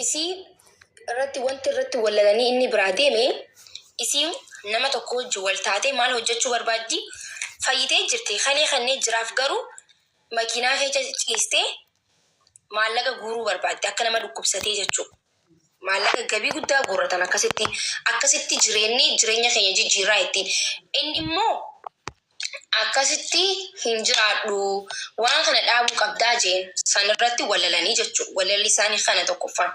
isi irratti wanti irratti wallalanii inni biraa deeme isi nama tokko wajji wal taatee maal hojjechuu barbaaddi fayyitee jirti kalee kannee jiraaf garuu makiinaa keessa ciistee maallaqa guuruu barbaaddi akka nama dhukkubsatee jechuudha. Maallaqa gabii guddaa guurratan akkasitti jireenya keenya jijjiirraa ittiin inni immoo akkasitti hin jiraadhu waan kana dhaabuu qabdaa jeen san irratti wallalanii jechuudha. Wallalli isaanii kana tokkoffaan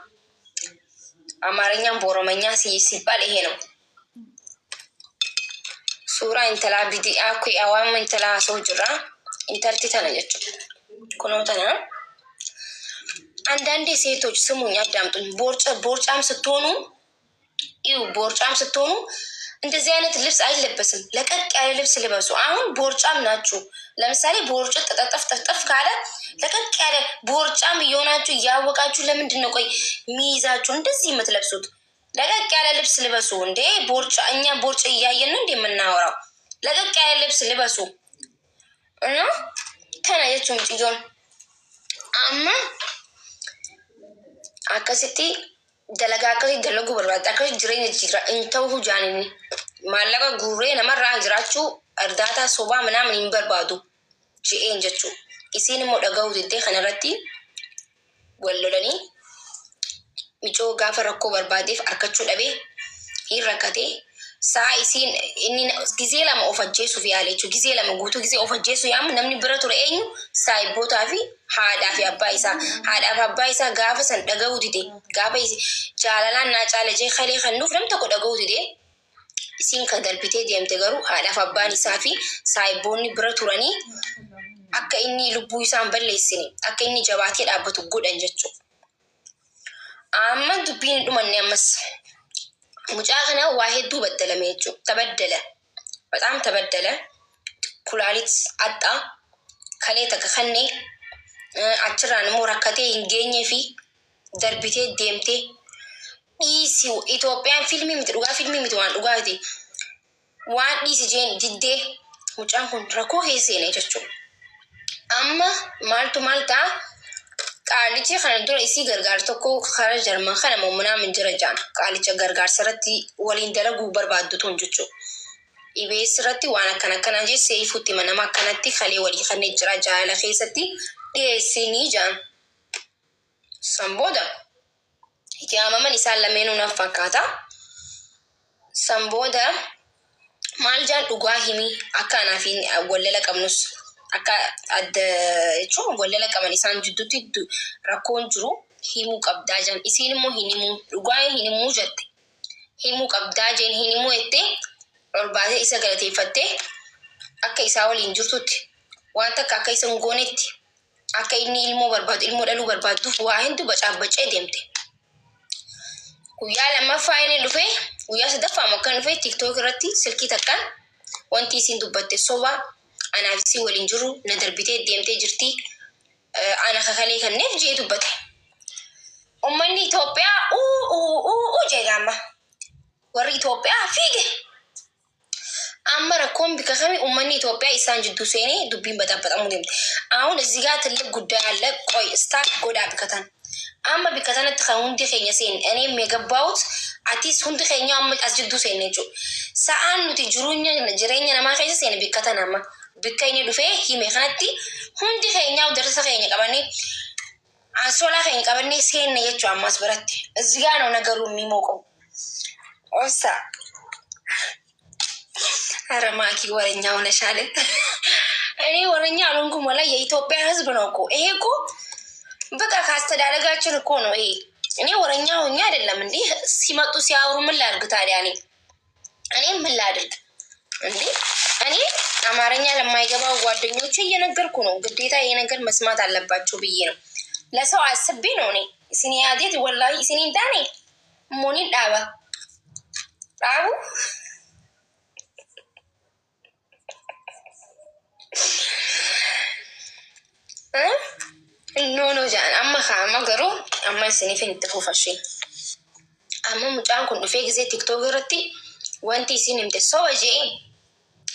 Amaaranyaan Booromanyaa sibbal eheno suuraa intalaa bidi'aa kuyi awaan intalaa soo jira intarti tana jechuudha. Kunoo tana አንዳንዴ ሴቶች ስሙኝ አዳምጡኝ ቦርጫም ስትሆኑ እንደዚህ አይነት ልብስ አይለበስም ለቀቅ ያለ ልብስ ልበሱ አሁን ቦርጫም ናችሁ ለምሳሌ ቦርጭ ተጠጠፍ ካለ ለቀቅ ያለ ቦርጫም ይሆናችሁ ያወቃችሁ ለምንድን ነው ቆይ ሚይዛችሁ እንደዚህ የምትለብሱት ለቀቅ ያለ ልብስ ልበሱ እንዴ ቦርጫ እኛ ቦርጭ እያየን እንዴ የምናወራው ለቀቅ ያለ ልብስ ልበሱ እና ተናያችሁ ምጥጆን አማ akkasitti dalagaa akkasii dalaguu barbaadda akkasii jireenya jira in ta'uu jaanini maallaqa guuree namarraa jiraachuu ardaataa sobaa manaamin hin barbaadu je'een jechuu isiin immoo dhaga'uu diddee kanarratti wallolanii micoo gaafa rakkoo barbaadeef arkachuu dhabee hin rakkatee saa isiin inni gizee lama of ajjeesuuf yaale jechuu gizee lama guutuu gizee of ajjeesu yaamu namni bira ture eenyu saayibbootaa fi haadhaa fi abbaa isaa gaafa san dhaga'uu dide gaafa jaalalaan naa caala jee kalee kannuuf nam tokko dhaga'uu dide isiin kan darbitee deemte garuu haadhaaf abbaan isaa fi saayibboonni bira turanii akka inni lubbuu isaan balleessine akka inni jabaatee dhaabbatu godhan jechuudha. Amma dubbiin dhumanne ammas mucaa kana waa hedduu baddalame jechuudha. Tabaddala በጣም ተበደለ ኩላሊት አጣ kalee takka kannee achirraan immoo rakkatee hin geenyee fi darbitee deemtee dhiisi Itoophiyaan fiilmii miti waan dhugaati waan dhiisi jeen diddee mucaan kun rakkoo keesseene jechuudha. Amma maal ta'a qaalichi kana dura isii gargaarsa tokko kara jarman kana mummunaa min jira jaan qaalicha gargaarsa irratti waliin dalaguu barbaaddu tun jechuudha. IBS irratti waan akkana jessee ifuutti manama akkanatti kalee walii kannee jira jaalala keessatti dhiyeessinii jaan sambooda itti aamaman isaan lameenuu naaf fakkaata sambooda maal jaan dhugaa himii akka anaaf wallala qabnus akka adda jechuun wallala qaban isaan jidduutti rakkoon jiru himuu qabdaa jaan isiin immoo dhugaa hinimuu jette himuu qabdaa jeen hinimuu jettee olbaatee isa galateeffattee akka isaa waliin jirtutti waan takka akka isa ngoonetti akka inni ilmoo dhaluu barbaaduuf waa hindu bacaabacee deemte. Guyyaa lammaffaa inni dhufee guyyaa sadaffaa makkan dhufee TikTok irratti silkii takkaan wanti isiin dubbatte sobaa anaaf isii waliin jiru na darbitee deemtee jirti ana kakalee kanneef jee dubbate. Uummanni Itoophiyaa jeegaama warri Itoophiyaa fiige. Amma rakkoon bika kami uummanni Itoophiyaa isaan jidduu seenee dubbiin baxaxamuu deemte. Aሁን እዚህ ጋር ትልቅ ጉዳይ አለ ቆይ ስታርት ጎዳ ቢከታን amma bikatanatti kan hundi keenya seen እኔም የገባሁት አቲስ ሁndi keenya amma as jidduu seenne jechuudha. Sa'aan nuti jireenya namaa keessa seene bikatan amma bikka inni dhufee hime kanatti hundi keenya darasa keenya qabannee ansoolaa keenya qabannee seenne jechuudha ammas biratti. እዚህ ጋር ነው ነገሩ የሚሞቀው ኦሳ አረማኪ ወረኛው ነሻለ እኔ ወረኛ አልሆንኩም ወላ የኢትዮጵያ ህዝብ ነው እኮ ይሄ እኮ በቃ ካስተዳደጋችን እኮ ነው ይሄ እኔ ወረኛ ሆኜ አይደለም እንዴ ሲመጡ ሲያወሩ ምን ላድርግ ታዲያ እኔ ምን ላድርግ እንዴ እኔ አማርኛ ለማይገባው ጓደኞቼ እየነገርኩ ነው ግዴታ ይሄ ነገር መስማት አለባቸው ብዬ ነው ለሰው አስቤ ነው እኔ ሲኒ ያዴት ወላሂ ሲኒ እንዳኔ ሞኒ ዳባ አቡ no jaan amma garuu amma isiniif hin itti fuufashee amma mucaan kun dhufee gisee TikTok irratti wanti isin himte soba jee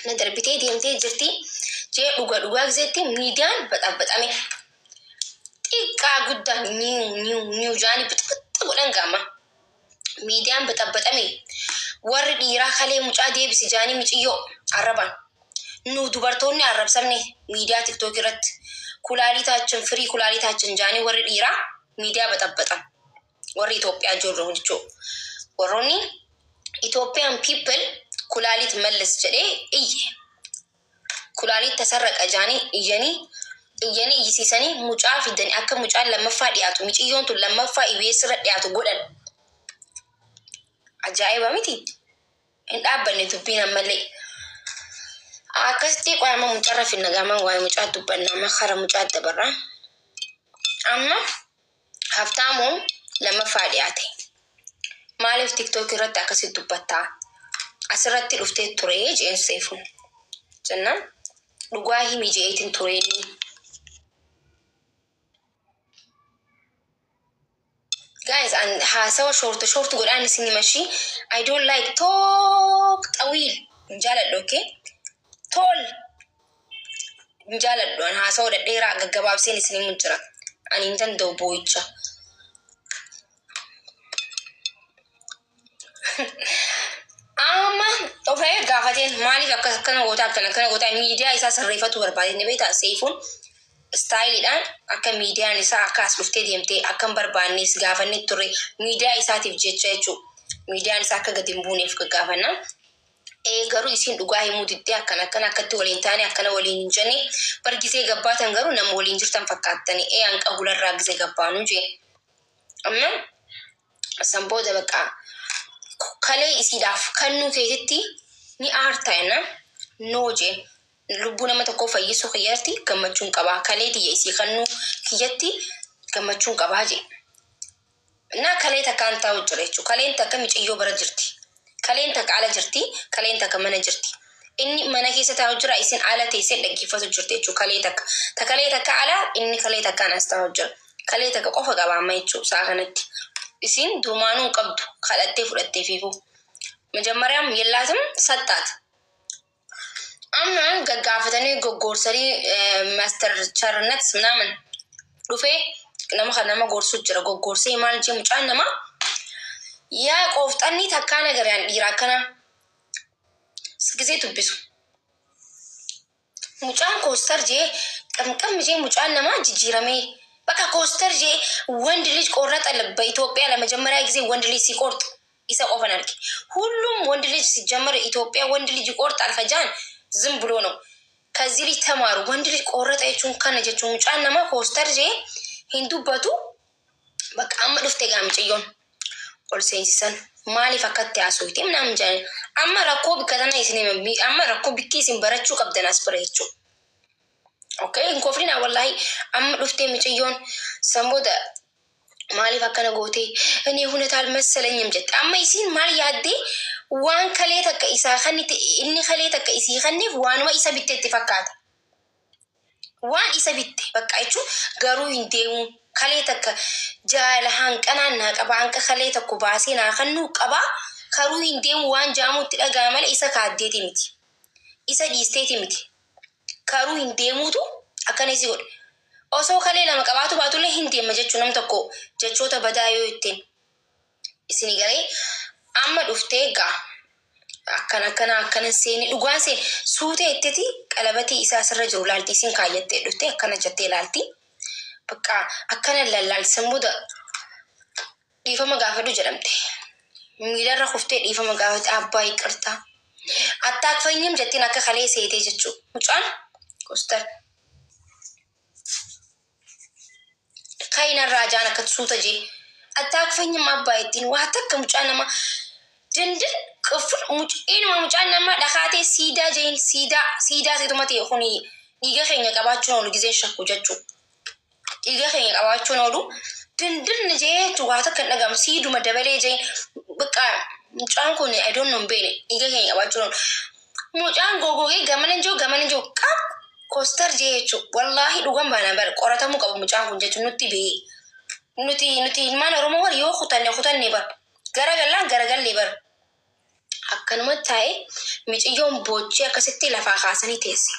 na darbitee deemtee jirti jee dhugaa giseetti miidiyaan baxame xiqqaa guddaan niu jaani bixxi godhan gama miidiyaan baxabaxame warri dhiiraa kalee mucaa deebisi jaanii miciyyoo arraban nu dubartoonni arrabsamne miidiyaa tiktok irratti kulaaliitaachin firii kulaaliitaachin jaanii warri dhiiraa miidiyaa baxabaxan warri Itoophiyaa jirru jechuudha. Warroonni Ethiopian people kulaalit mallas jedhee iyye kulaalit tasarraqa jaanii iyyanii iyyisiisanii mucaa fidanii akka mucaan lammaffaa dhiyaatu miciyyoon tun lammaffaa ibeessirra dhiyaatu godhan. Ajaa'iba miti hin dhaabbanne dubbiin ammallee akkasitti qaama mucarra finna gaaman waa'ee mucaa dubbanna amma kara mucaa dabarraa amma haftaamu lammaffaa dhiyaate maaliif tiktok irratti akkasitti dubbattaa asirratti dhuftee ture jeen seefuun jennaan dhugaa himi jeetiin tureeni guys and haasawa short godhaan isin mashi I don't like talk طويل jaaladhu okay tol jaaladhu an haasawa dhadheeraa gaggabaabseen isin mun jira ani intan do boicha amma ofee gaafateen maaliif akkana gootaa miidiyaa isaa sirreeffatu barbaadeen beektaa seefuun staayiliidhaan akka miidiyaan isaa akkas dhuftee deemtee akkan barbaannes gaafanne turre miidiyaa isaatiif jecha jechuudha. Miidiyaan isaa akka gadi hin buuneef gaggaafanna. Garuu isin dhugaa himuu diddee akkatti waliin taane akkana waliin hin jenne bargisee gabbaatan garuu nama waliin jirtan fakkaattanii hanqa hularraa gisee gabbaanu jee. Amma sanbooda baqqaa kalee isiidhaaf kannuu keetitti ni aartaa'ina noo jee. Lubbuu nama tokko fayyisuu kiyyatti gammachuun qabaa kalee tiyya isii kannuu kiyyatti gammachuun qabaa jee. Na kalee takkaan taa'u jira jechuudha. Kaleen takka miiciyyoo bira jirti. Kaleen takka ala jirti. Kaleen takka mana jirti. Inni mana keessa taa'u jira isin ala teessee dhaggeeffatu jirti jechuudha. Kalee takka. Ta kalee takka ala inni kalee takkaan as taa'u jira. Kalee takka qofa qabaa amma jechuudha sa'a kanatti. Isin duumaanuu qabdu kadhattee fudhattee fiigu. Majammariyaam yellaatum sattaata. Amma gaggaafatanii goggoorsanii master charnats ምናምን dhufee nama gorsuu jira goggoorsee maal jee mucaan nama yaa qofxanni takkaa nagaraan dhiiraa kana gisee dubbisu mucaan koostar jee qamqam jee mucaan nama jijjiiramee bakka koostar jee wandi ልጅ ቆረጠ በኢትዮጵያ ለመጀመሪያ ጊዜ ወንድ ልጅ ሲቆርጥ isa qofan arge ሁሉም ወንድ ልጅ ሲጀመር ኢትዮጵያ ወንድ ልጅ ይቆርጣል ፈጃን ዝም ብሎ ነው ከዚህ ልጅ ተማሩ ወንድ ልጅ ቆረጠ የቹን ከነጀቹን ሙጫን ነማ ኮስተር ጄ ሂንዱበቱ በቃ አመዱፍቴ ጋምጭዮን ኦልሴንሲሰን ማሊ ፈከተ ያሶይቴ ምናምን ጃኔ አመራኮ ቢከተና ይስኔ አመራኮ ቢኪሲን በረቹ ቀብደን አስበረቹ ኦኬ እንኮፍሪና ወላሂ አመዱፍቴ ምጭዮን ሰምቦደ ማሊ ፈከነ ጎቴ እኔ ሁነታል መሰለኝም ጀት አመይሲን ማሊ ያዴ waan kalee takka isaa kannite inni kalee takka isii kanneef waanuma isa bitteetti fakkaata. Waan isa bitte bakka jechuun garuu hin deemu kalee takka jaala hanqanaan naa qaba hanqa kalee takko baasee naa kannuu qaba karuu hin deemu waan jaamuutti dhagaa malee isa kaaddeeti miti. Isa dhiisteeti miti. Karuu hin deemuutu akkana isii godhe. Osoo kalee lama qabaatu baatullee hin deema jechuun nam tokko jechoota badaa yoo ittiin isinii garee amma dhuftee gaa akkana seeni dhugaan seen suutee ittiti qalabatii isaa sirra jiru laaltii isin kaayyattee dhuftee akkana jettee laaltii bakka akkana lallaalsan booda dhiifama gaafadhu jedhamte miilarra kuftee dhiifama gaafate abbaa iqirtaa attaaqfanyim jettiin akka kalee seetee jechuu mucaan kostar kainarraa jaan akka suuta jee attaaqfanyim abbaa ittiin waa takka mucaan nama dindin qofur mucaan nama dhakaatee siidaa jeen siidaa seetuma ta'e kuni dhiiga keenya qabaachuun oolu gisee shakku jechuu dhiiga keenya qabaachuun oolu dindin jee waa takka hin dhagamu siiduma dabalee jee bakka mucaan kun I don't know beene dhiiga keenya qabaachuun oolu mucaan gogogee gamana jiru qab kostar jee jechuu wallaahi dhugan baana bar qoratamuu qabu mucaan kun jechuu nutti bee nuti ilmaan Oromoo war yoo kutanne bar garagallee bar akkanuma taa'e miciyyoon boochee akkasitti lafaa kaasanii teesse.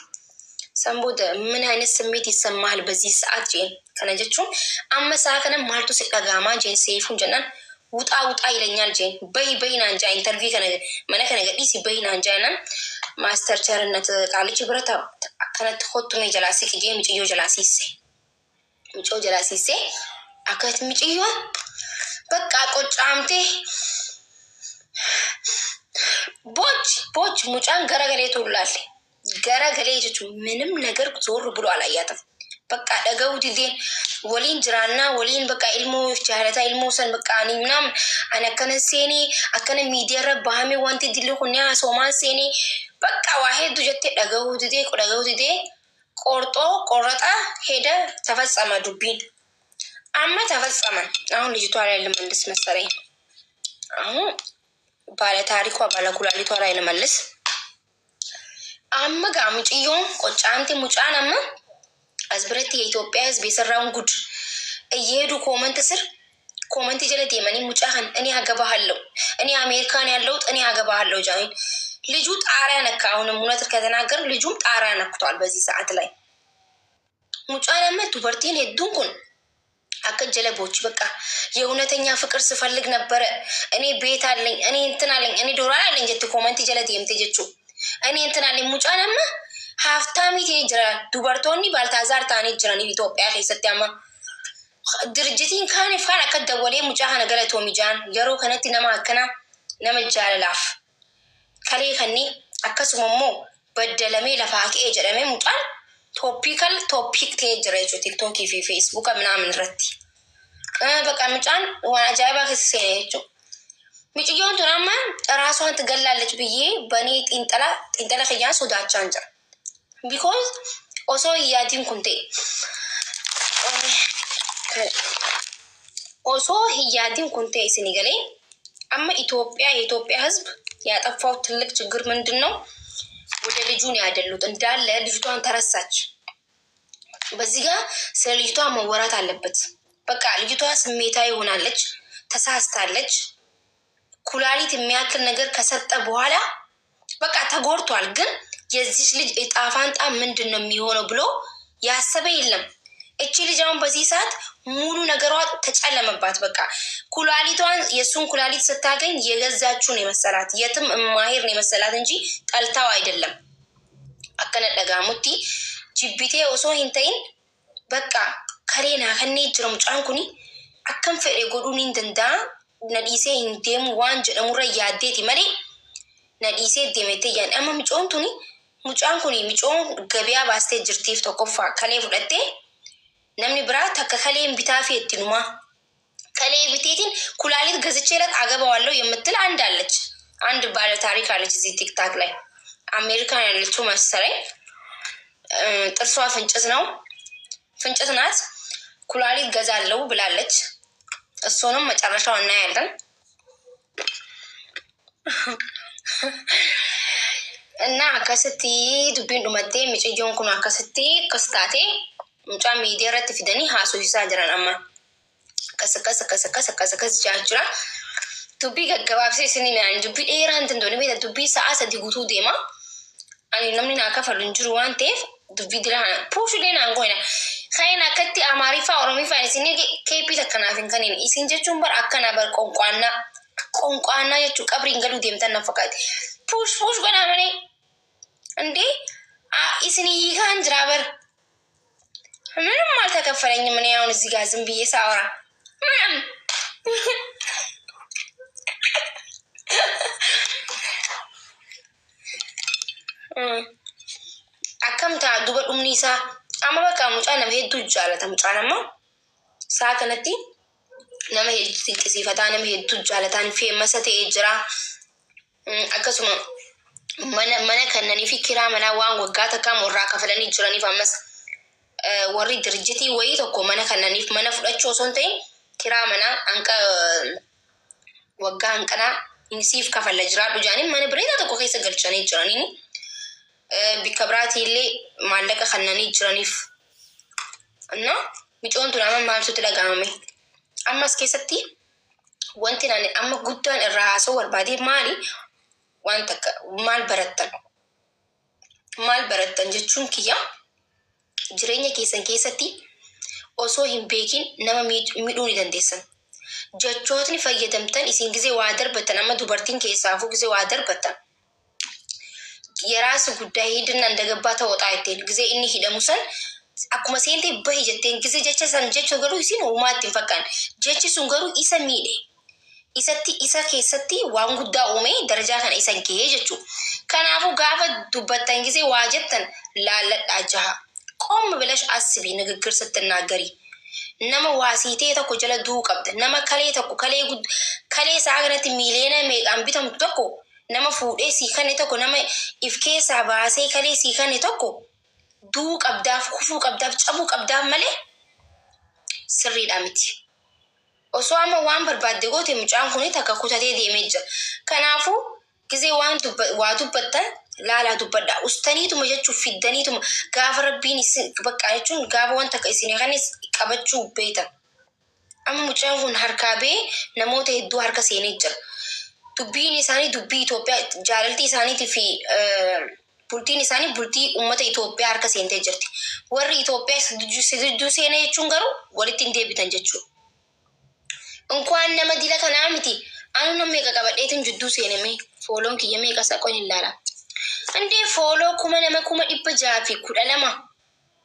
Sanbooda ምን አይነት ስሜት ይሰማሃል በዚህ ሰዓት ጄን kana jechuun amma saa kana maaltu si dhagaamaa jeen seefuun jennaan wuxaa ilanyal jeen bay naan jaa interview kana mana kana gadhiisi bay naan jaanan master charnat qaalichi birata akkanatti khottume jalaasi qijee miciyoo jalaasiise akkat miciyoo bakka qocaamte boch mucaan garagalee tullaalle garagalee jechuun ምንም ነገር ዞር ብሎ አላያትም በቃ ደገው ዲዴን ወሊን ጅራና ወሊን በቃ ኢልሞ ቻለታ ኢልሞ ሰን በቃ እኔ ምናምን አነከነ ሴኒ አከነ ሚዲያ ረባህሚ ወንቲ ዲልኩኛ ሶማን ሴኒ በቃ ዋሄዱ ጀቴ ደገው ዲዴ ቆርጦ ቆረጣ ሄደ ተፈጸመ ዱቢን አማ ተፈጸመ አሁን ልጅቷ ላይ ለመንደስ መሰረኝ አሁን ባለ ታሪኳ ባለ ኩላሊቷ ላይ ለመለስ አማ ጋምጪዮን ቆጫንቲ ሙጫናማ አዝብረት የኢትዮጵያ ህዝብ የሰራውን ጉድ እየሄዱ ኮመንት ጀለቴ ማኒ ሙጫህን እኔ አገባሃለሁ እኔ አሜሪካን ያለውት እኔ አገባሃለሁ ጃይን ልጁ ጣሪያ ነካ አሁንም እውነት ከተናገር ልጁም ጣሪያ ነክቷል በዚህ ሰዓት ላይ ሙጫናማ ቱበርቲን ሄዱንኩን አከጀለቦች በቃ የእውነተኛ ፍቅር ስፈልግ ነበር እኔ ቤት አለኝ እኔ እንትን አለኝ እኔ ዶላር አለኝ ጀት ኮመንት ጀለቴ የምትጀቹ እኔ እንትን አለኝ ሙጫናማ ሀፍታሚት ይጅራል ዱበርቶኒ ባልታዛር ታኔ ይጅራል ኢትዮጵያ ከሰተማ ድርጅቲን ካን ይፋን አከደወሌ ሙጫሃ ነገረቶ ሚጃን የሮ ከነቲ ነማከና ነመጃላፍ ከሌ ከኒ አከስሞሞ በደለሜ ለፋቂ እጀለሜ ሙጫን ቶፒክ ተጀረቹ ቲክቶክ ፊ ፌስቡክ ምናምን ረቲ በቃ ሙጫን ዋና ጃይባ ከሰየቹ ሚጭዮን ቱናማ ራሷን ትገላለች ብዬ በኔ ጢንጠላ ከያን ሶዳቻ አንጀ because also hiyaatiin kunte isinigalee amma የኢትዮጵያ ህዝብ ያጠፋው ትልቅ ችግር ምንድነው ወደ ልጁን ያደሉት እንዳለ ልጅቷን ተረሳች በዚህ ጋር ስለ ልጅቷ መወራት አለበት በቃ ልጅቷ ስሜታዊ ሆናለች ተሳስታለች ኩላሊት የሚያክል ነገር ከሰጠ በኋላ በቃ ተጎርቷል ግን የዚህ ልጅ እጣፋንጣ ምንድነው የሚሆነው ብሎ ያሰበ የለም እቺ ልጅ አሁን በዚህ ሰዓት ሙሉ ነገሯ ተጨለመባት በቃ ኩላሊቷን የሱን ኩላሊት ስታገኝ የገዛችውን የመሰላት የትም ማሄር ነው የመሰላት እንጂ ጠልታው አይደለም አከነደጋሙቲ ጂቢቴ ኦሶ ሂንተይን በቃ ከሌና ከኔ ጅሮም ጫንኩኒ አከም ፈሬ ጎዱኒ እንደንዳ ነዲሴ ሂንቴም ዋንጅ ደሙረ ያዴት ይመሪ ነዲሴ ደሜቴ ያን አማም ጮንቱኒ ሙጫንኩኒ ሚጮን ገበያ ባስቴ ጅርቲፍ ተቆፋ ከሌ ፍለቴ ነምኒ ብራ ተከከሌን ቢታፊ እትኑማ ከሌ ቢቴቲን ኩላሊት ገዝቼለት አገባዋለሁ የምትል አንድ ባለ ታሪክ አለች እዚህ ቲክታክ ላይ አሜሪካን ያለችው መሰለኝ ጥርሷ ፍንጭት ናት ኩላሊት ገዛለው ብላለች እሱንም መጨረሻው እናያለን እና አከስቲ ዱቢን ዱመቴ ሚጭዮን ኩኑ አከስቲ ክስታቴ ሙጫ ሚዲያ ረት ፊደኒ ሃሱ ይሳጅራን አማ ከሰከሰ ጃጅራ ዱቢ ገገባብሴ ስኒ ማን ዱቢ ኤራንት እንደሆነ ቤት ዱቢ ሰዓት ዲጉቱ ዴማ አኒ ነምኒና ከፈሉ እንጅሩ ዋንቴፍ ዱቢ ድራ ፑሽ ሌና አንጎይና خاينا كتي اماريفا اورومي فايسيني كيبي تكنافين كنين اسينجچون بر اكنا بر ቆንቋና የቹ ቀብሪ እንገሉ ደምተን ነፈቃት ፑሽ ገና ማኔ እንዴ እስኒ ይካን ድራበር ምንም አልተከፈለኝም ምን ያውን እዚህ ጋር ዝም ብዬ ሳወራ አከምታ ዱበዱምኒሳ አማ በቃ ሙጫ ነው ሄዱ ጃለታ ሙጫናማ ሳከነቲ nama hedduu sifataan nama hedduu jaalataan feemasa ta'ee jira akkasuma mana kannanii fi kiraa manaa waan waggaa takkaa morraa kafalanii jiraniif ammas warri dirjitii wayii tokko mana kannaniif mana fudhachuu osoo hin ta'in kiraa manaa waggaa hanqanaa insiif kafalla jiraadhu jaaniin mana bireeta tokko keessa galchanii jiraniin bikka biraatii illee maallaqa kannanii jiraniif እና micoon tun amma maaltu dhagaamame ammas keessatti wanti nani amma guddaan irraa haasoo barbaade maali wanta maal barattan jechuun kiyya jireenya keessan keessatti osoo hin beekin nama miidhuu ni dandeessan jechootni fayyadamtan isin gisee waa darbatan amma dubartiin keessaafuu gisee waa darbatan የራስ ጉዳይ ሄድና እንደገባ ተወጣይቴን ጊዜ እኒ ሂደሙሰን አኩመ ሴንቴ በይ ጀቴን ጊዜ ጀቸ ሰን ጀቸ ገሩ ይሲን ኡማት ይፈቃን ጀቺ ሱን ገሩ ኢሰሚዴ ኢሰቲ ኢሳ ኬሰቲ ዋን ጉዳ ኡሜ ደረጃ ከነ ኢሰን ኬ ጀቹ ከናፉ ጋፈ ዱበተን ጊዜ ዋጀተን ላለዳጃ ቆም ብለሽ አስቢ ንግግር ስትናገሪ ነመ ዋሲቴ ተኮ ጀለ ዱ ቀብደ ነመ ከሌ ተኮ ከሌ ሳገነት ሚሊየነ ሜቃን ቢተም ተኮ nama fuudhee sii kanne tokko nama if keessaa baasee kalee sii kanne tokko duu qabdaaf kufuu qabdaaf cabuu qabdaaf malee sirriidha miti. Osoo amma waan barbaadde goote mucaan kuni takka kutatee deemee jira. Kanaafuu gisee waa dubbattan laalaa dubbadha. Ustaniituma jechuun fiddaniituma gaafa rabbiin bakka jechuun gaafa wanta akka isin kanis qabachuu beektan. Amma mucaan kun harkaa bee namoota hedduu harka seenee jira. Dubbiin isaanii dubbii Itoophiyaa jaalalti isaaniitii fi bultiin isaanii bultii uummata Itoophiyaa harka seentee jirti. Warri Itoophiyaa jidduu seenee jechuun garuu walitti hin deebitan jechuudha. Inkwaan nama dila kanaa miti anu nama meeqa qabadheetiin jidduu seename fooloon kiyya meeqa saqoon hin laala. Andee fooloo kuma nama 612 ara nama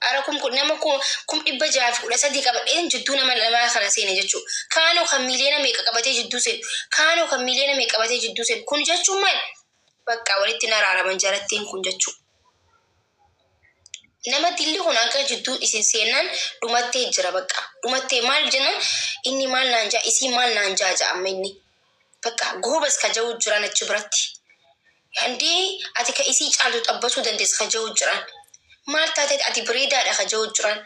613 qabadheetiin jidduu nama lamaa kana seene jechuudha. Kaanoo kan miliyoona meeqa qabatee jidduu seenu kaanoo kan miliyoona meeqa qabatee jidduu seenu kun jechuun maal bakka walitti naraaraman jarattiin kun jechuudha. Nama dilli kun akka jidduu isin seenan dhumattee jira bakka dhumattee maal jennan inni maal naanjaa isii maal naanjaa ja'amma inni bakka goobas ka ja'u jiran achi biratti. Handee ati ka isii caaltu xabbasuu dandeessa ka ja'u jiran. Maal taatee ati bireedaadha ka ja'u jiran.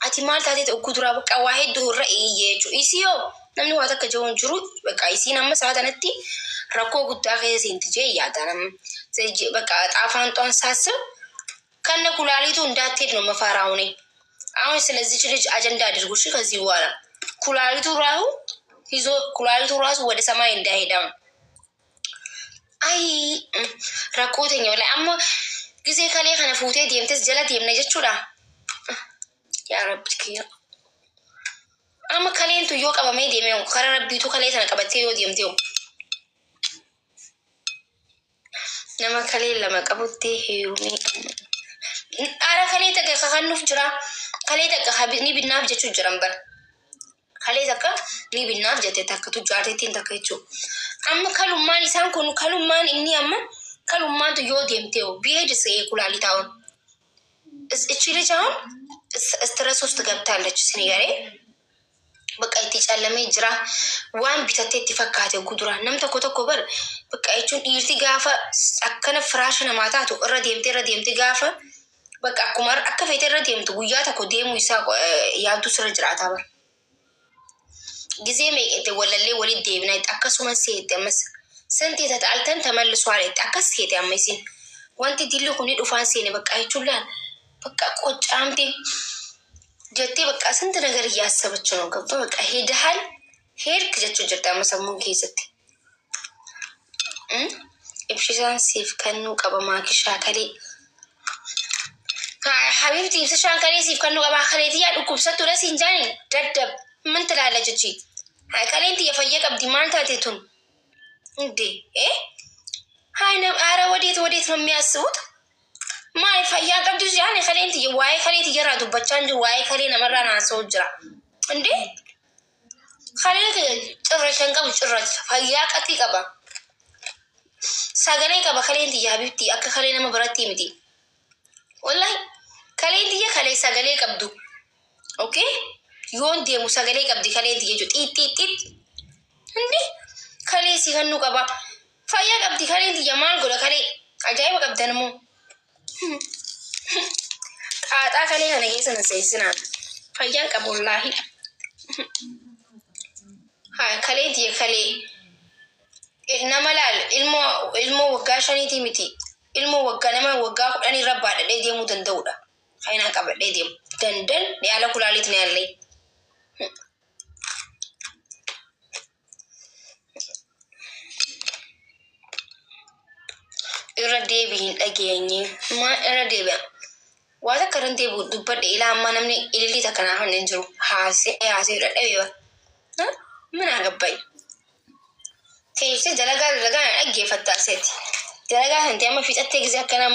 Ati maal taatee okuduraa bakka waa hedduu irra eeyyee jechuudha. Isii yoo namni waa takka ja'u jiru bakka isii nama saatanatti rakkoo guddaa keessa seenti jee yaadaan bakka xaafaan xoon saasib ከነ ኩላሊቱ እንዳትሄድ ነው መፈራው ነኝ። አሁን ስለዚህ ልጅ አጀንዳ አድርጉሽ ከዚህ በኋላ ኩላሊቱ ራሱ ወደ ሰማይ እንዳይሄድ። አይ ረኮተኛው ላይ አማ ጊዜ ከሌ ከነ ፉቴ ዲምተስ ጀላት የምነጀቹላ ያ ረብክ አማ ከሌንቱ ዮ ቀበሜ ዲሜው ከረረቢቱ ከሌ ተነቀበቴ ዮ ዲምቴው ነማ ከሌ ለመቀቡቴ ሄዩሚ ara kalee takka kakannuuf jira kalee takka ni binnaaf jechuu jiran bar kalee takka ni binnaaf jette takka tujjaateettiin takka jechuu amma kalummaan isaan kun kalummaan inni amma kalummaantu yoo deemtee biyyee disee kulaalitaawun ichi ልጅ አሁን ስትረስ ውስጥ ገብታለች ሲኒገሬ በቃ ይተጫለመ ጅራ ዋን ቢተቴት ይፈካተ ጉዱራ ነም ተኮ በር በቃ እቹን ኢርቲ ጋፋ አከነ ፍራሽ ነማታቱ ረዴምቴ ጋፋ bakka akkuma akka feeterra deemtu guyyaa tokko deemu isaa yaadu sirra jiraata bar gizee meeqete walallee walitti deebina akkasuma seete ammas santi tataaltan tamallisuwaal akkas seete ammasin wanti dilli kuni dhufaan seene bakka jechuulaan bakka qocaamte jettee bakka santi ነገር እያሰበች ነው ገብቶ በቃ ሄድክ jechuun jirta amma sammuun keessatti ibshisaan siif kennuu qaba maakishaa kalee حبيبتي سشان كنيسي كانوا قبا خليتي يا دكوبساتو راسين جاني ددب من تلاله ججي هاي كلينتي يفيق ابدي مان تاتيتون انتي ايه هاي نم ارا وديت ነው የሚያስቡት ማይ ፈያ ቀብዱስ ያኔ خلينتي ዋይ خليتي ይራዱ በቻንጂ ዋይ خلينا መራና ሰውጅራ እንዴ خليك ጭረሽን ቀብ ጭረሽ ፈያ ቀጥ ይቀባ ሳገኔ ቀባ خلينتي يا حبيبتي አከ خلينا መብራቲ ምቲ والله كليديه كلي سغلي قبدو اوكي يون ديمو سغلي قبدي كليديه جو تيت اندي كلي سيغنو قبا فيا قبدي كليديه مال غدا كلي عجايب قبدنمو قاطا كلي انا يسن سيسنا فيا قب والله هاي كليديه كلي انما لا علمو وغاشاني تيمتي ilmu wagga nama wagga kudhanii rabbaadha deemuu danda'udha. Hayna qabadhee deemu dandan yaala kulaalit ne yalle irra deebiin dhageenye ma irra deebi'a waata karan deebu dubbadhe ila amma namni ililli takana hannen jiru haase dhadhabeeba ምን አገባኝ teessee dalagaa dalagaa dhaggeeffattaa seeti dalagaa kan ta'e amma fixattee ጊዜ akkana